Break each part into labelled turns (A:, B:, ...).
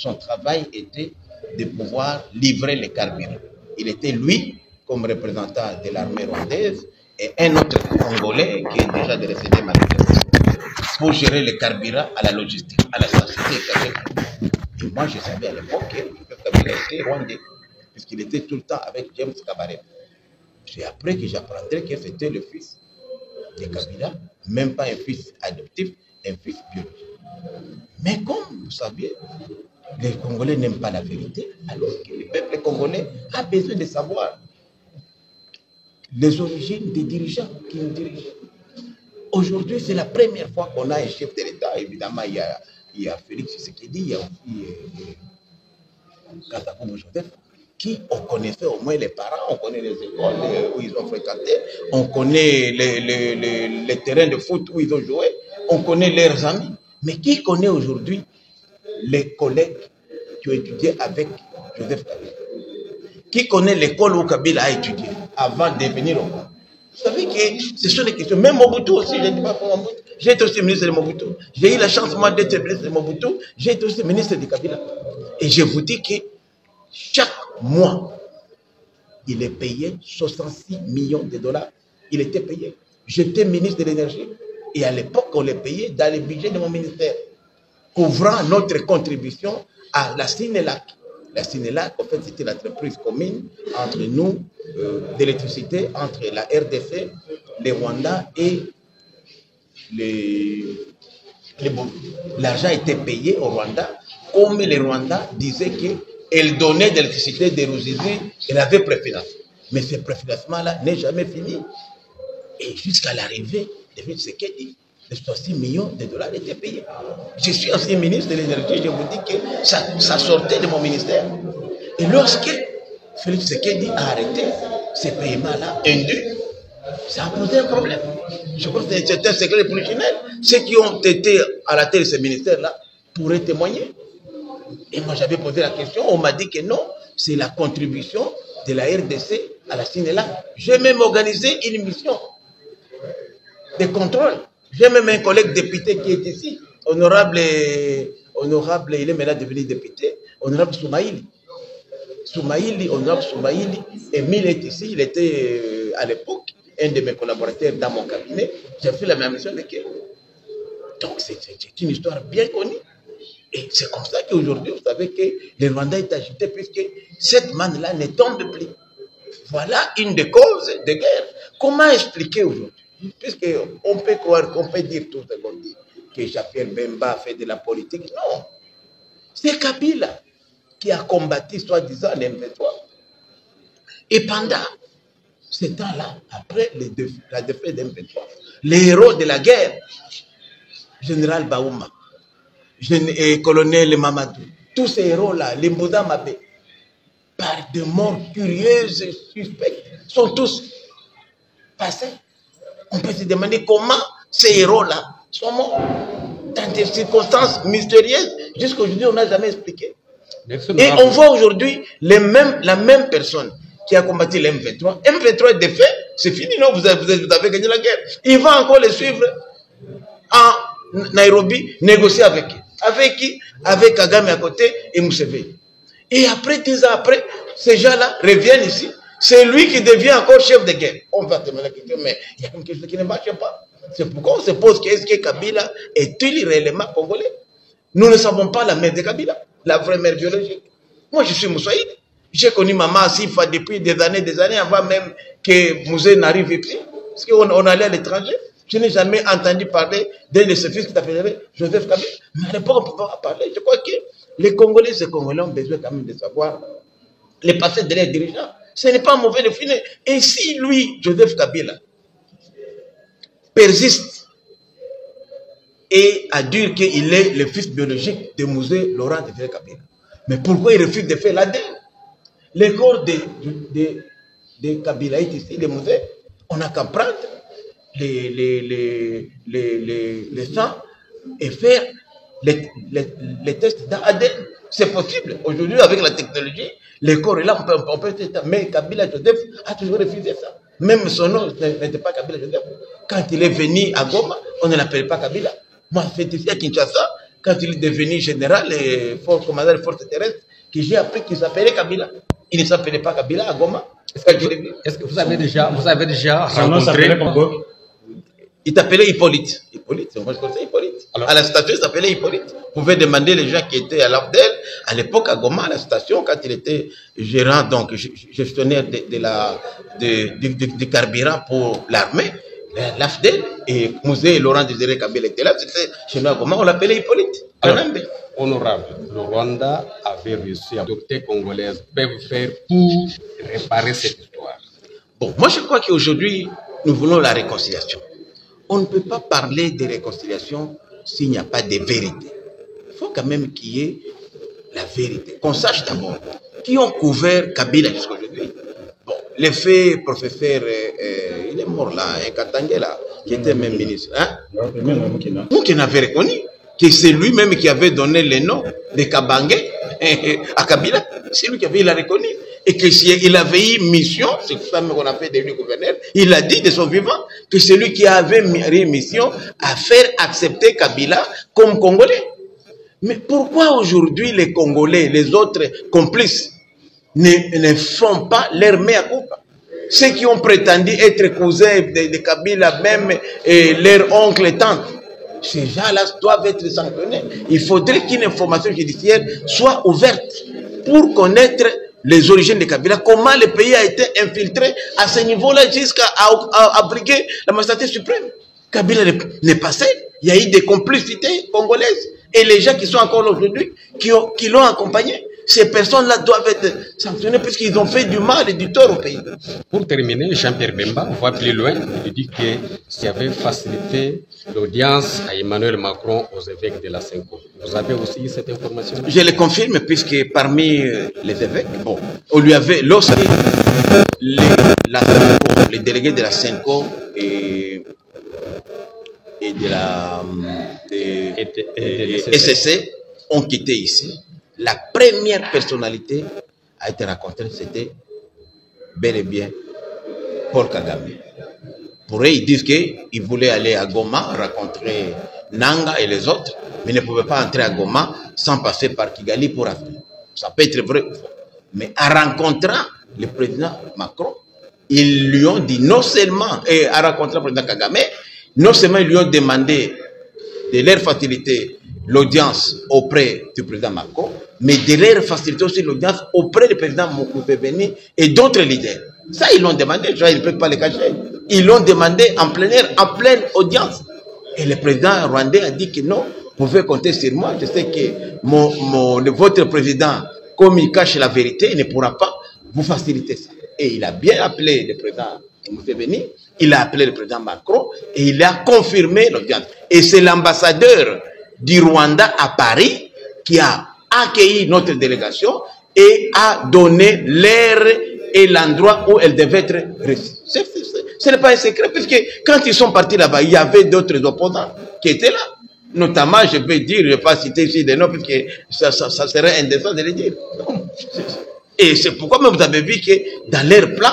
A: son travail était de pouvoir livrer les carburants. Il était lui, comme représentant de l'armée rwandaise, et un autre Congolais qui est déjà décédé malheureusement, pour gérer les carburants à la logistique, à la société. Et moi, je savais à l'époque que Kabila était rwandais, puisqu'il était tout le temps avec James Kabarebe. C'est après que j'apprendrai que c'était le fils de Kabila, même pas un fils adoptif, un fils biologique. Mais comme vous savez, les Congolais n'aiment pas la vérité, alors que le peuple congolais a besoin de savoir les origines des dirigeants qui nous dirigent. Aujourd'hui, c'est la première fois qu'on a un chef de l'État. Évidemment, il y a Félix Tshisekedi, il y a aussi Kasavubu Joseph, qui on connaissait au moins les parents, on connaît les écoles où ils ont fréquenté, on connaît les terrains de foot où ils ont joué, on connaît leurs amis. Mais qui connaît aujourd'hui les collègues qui ont étudié avec Joseph Kabila? Qui connaît l'école où Kabila a étudié avant de venir au Congo? Vous savez que ce sont des questions. Même Mobutu aussi, je ne dis pas pour Mobutu. J'ai été aussi ministre de Mobutu. J'ai eu la chance, moi, d'être ministre de Mobutu. J'ai été aussi ministre de Kabila. Et je vous dis que chaque mois, il est payé 66 millions de dollars. Il était payé. J'étais ministre de l'énergie. Et à l'époque, on les payait dans le budget de mon ministère, couvrant notre contribution à la Sinelac. La Sinelac, en fait, c'était l'entreprise commune entre nous, d'électricité, entre la RDC, les Rwandais et les Burundais. L'argent était payé au Rwanda, comme les Rwandais disaient qu'elle donnait de l'électricité des Ruzizi, elle avait préfinancé. Mais ce préfinancement-là n'est jamais fini. Et jusqu'à l'arrivée de Tshisekedi, les 66 millions de dollars étaient payés. Je suis ancien ministre de l'énergie, je vous dis que ça sortait de mon ministère. Et lorsque Félix Tshisekedi a arrêté ces paiements-là indus, ça a posé un problème. Je pense que c'est un secret polichinelle. Ceux qui ont été à la tête de ce ministère-là pourraient témoigner. Et moi, j'avais posé la question, on m'a dit que non, c'est la contribution de la RDC à la Sinelac. J'ai même organisé une mission de contrôle. J'ai même un collègue député qui est ici, honorable, il est maintenant devenu député, honorable Soumaïli. Honorable Soumaïli, Emile est ici, il était à l'époque un de mes collaborateurs dans mon cabinet. J'ai fait la même mission avec eux. Donc c'est une histoire bien connue. Et c'est comme ça qu'aujourd'hui, vous savez que le Rwanda est agité puisque cette manne-là ne tombe plus. Voilà une des causes de guerre. Comment expliquer aujourd'hui? Puisqu'on peut croire, qu'on peut dire tout ce qu'on dit, que Jean-Pierre Bemba fait de la politique. Non. C'est Kabila qui a combattu, soi-disant, l'M23. Et pendant ce temps-là, après la défaite de l'M23, les héros de la guerre, général Baouma, colonel Mamadou, tous ces héros-là, les Mbouda Mabé, par de morts curieuses et suspectes, sont tous passés. On peut se demander comment ces héros-là sont morts dans des circonstances mystérieuses. Jusqu'aujourd'hui, on n'a jamais expliqué. Et on voit aujourd'hui la même personne qui a combattu l'M23. M23 est défait, c'est fini, non, vous avez gagné la guerre. Il va encore les suivre en Nairobi, négocier avec qui? Avec qui? Avec Kagame à côté et Museveni. Et après, 10 ans après, ces gens-là reviennent ici. C'est lui qui devient encore chef de guerre. On va te demander la question, mais il y a quelque chose qui ne marche pas. C'est pourquoi on se pose est-ce que Kabila est-il réellement congolais? Nous ne savons pas la mère de Kabila, la vraie mère biologique. Moi, je suis Moussaïd. J'ai connu Maman Sifa depuis des années, avant même que Mouzé n'arrive ici. Parce qu'on allait à l'étranger. Je n'ai jamais entendu parler d'un de ses fils qui s'appelait Joseph Kabila. Mais à l'époque, on ne peut pas parler. Je crois que les Congolais, ces Congolais ont besoin quand même de savoir le passé de leurs dirigeants. Ce n'est pas mauvais de finir. Et si lui, Joseph Kabila, persiste et a dit qu'il est le fils biologique de Mouzé Laurent de Kabila, mais pourquoi il refuse de faire l'ADN? Les corps de Kabila est ici, de Mouzé, on n'a qu'à prendre les sangs et faire les tests d'ADN. C'est possible. Aujourd'hui, avec la technologie, les corps est là, on peut tester. Mais Kabila Joseph a toujours refusé ça. Même son nom n'était pas Kabila Joseph. Quand il est venu à Goma, on ne l'appelait pas Kabila. Moi, c'est ici à Kinshasa, quand il est devenu général et commandant des forces terrestres, que j'ai appris qu'il s'appelait Kabila. Il ne s'appelait pas Kabila à Goma.
B: Est-ce que vous avez déjà rencontré...
A: Il s'appelait Hippolyte. Hippolyte, moi je connaissais Hippolyte. Alors, à la station, il s'appelait Hippolyte. Vous pouvez demander les gens qui étaient à l'Afdel, à l'époque à Goma, à la station, quand il était gérant, donc gestionnaire de carburant pour l'armée, l'Afdel, et Mouzé Laurent Désiré Kabila était là, c'était chez nous à Goma, on l'appelait Hippolyte.
B: Alors, honorable, le Rwanda avait réussi à adopter congolaises. Peuvent faire pour réparer cette histoire?
A: Bon, moi je crois qu'aujourd'hui, nous voulons la réconciliation. On ne peut pas parler de réconciliation s'il n'y a pas de vérité. Il faut quand même qu'il y ait la vérité. Qu'on sache d'abord qui ont couvert Kabila jusqu'à aujourd'hui. Bon, l'effet professeur, il est mort là, un Katangé là, qui était même ministre. Hein? Moukena avait reconnu que c'est lui-même qui avait donné le nom de Kabangé à Kabila. C'est lui qui avait, il a reconnu. Et que s'il avait eu mission, c'est pour ça qu'on a fait de lui gouverneur, il a dit de son vivant que c'est lui qui avait eu mission à faire accepter Kabila comme Congolais. Mais pourquoi aujourd'hui les Congolais, les autres complices, ne font pas leur mea culpa? Ceux qui ont prétendu être cousins de Kabila, même et leur oncle et tante, ces gens-là doivent être sanctionnés. Il faudrait qu'une information judiciaire soit ouverte pour connaître les origines de Kabila, comment le pays a été infiltré à ce niveau-là jusqu'à abriguer la magistrature suprême. Kabila n'est pas seul. Il y a eu des complicités congolaises. Et les gens qui sont encore là aujourd'hui, qui l'ont accompagné, ces personnes-là doivent être sanctionnées puisqu'ils ont fait du mal et du tort au pays.
B: Pour terminer, Jean-Pierre Bemba, on va plus loin. Il dit que s'il avait facilité l'audience à Emmanuel Macron aux évêques de la Senko. Vous avez aussi cette information?
A: Je le confirme puisque parmi les évêques, bon, on lui avait, lorsque les délégués de la Senko et de la SSC ont quitté ici, la première personnalité a été rencontrée, c'était bel et bien Paul Kagame. Pour eux, ils disent qu'ils voulaient aller à Goma rencontrer Nanga et les autres, mais ne pouvaient pas entrer à Goma sans passer par Kigali pour arriver. Ça peut être vrai ou faux. Mais en rencontrant le président Macron, ils lui ont dit non seulement, et en rencontrant le président Kagame, non seulement ils lui ont demandé de leur faciliter l'audience auprès du président Macron, mais de leur faciliter aussi l'audience auprès du président Moukouébeni et d'autres leaders. Ça, ils l'ont demandé, ils ne peuvent pas le cacher. Ils l'ont demandé en plein air, en pleine audience. Et le président rwandais a dit que non, vous pouvez compter sur moi. Je sais que votre président, comme il cache la vérité, il ne pourra pas vous faciliter ça. Et il a bien appelé le président Moukouébeni, il a appelé le président Macron et il a confirmé l'audience. Et c'est l'ambassadeur du Rwanda à Paris qui a accueilli notre délégation et a donné l'heure et l'endroit où elle devait être reçue. Ce n'est pas un secret, puisque quand ils sont partis là-bas, il y avait d'autres opposants qui étaient là. Notamment, je vais dire, je ne vais pas citer ici des noms, puisque ça serait indécent de les dire. Et c'est pourquoi même vous avez vu que dans leur plan,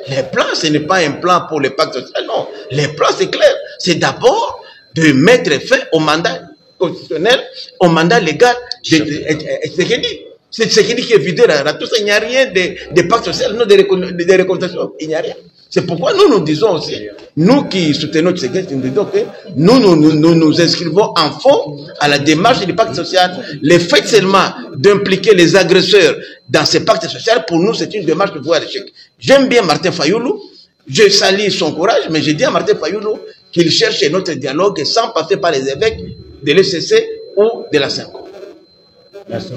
A: les plans, ce n'est pas un plan pour le pacte social, non. Les plans, c'est clair. C'est d'abord de mettre fin au mandat constitutionnel, au mandat légal de Tshisekedi. C'est Tshisekedi qui est vidé là. Tout ça, il n'y a rien de pacte social, non, de réconciliation. Il n'y a rien. C'est pourquoi nous disons aussi, nous qui soutenons Tshisekedi, nous disons que nous inscrivons en fond à la démarche du pacte social. Le fait seulement d'impliquer les agresseurs dans ce pacte social, pour nous, c'est une démarche de voie à l'échec. J'aime bien Martin Fayoulou, je salue son courage, mais je dis à Martin Fayoulou qu'il cherche notre dialogue sans passer par les évêques de l'ECC ou de la Senko.
C: Merci.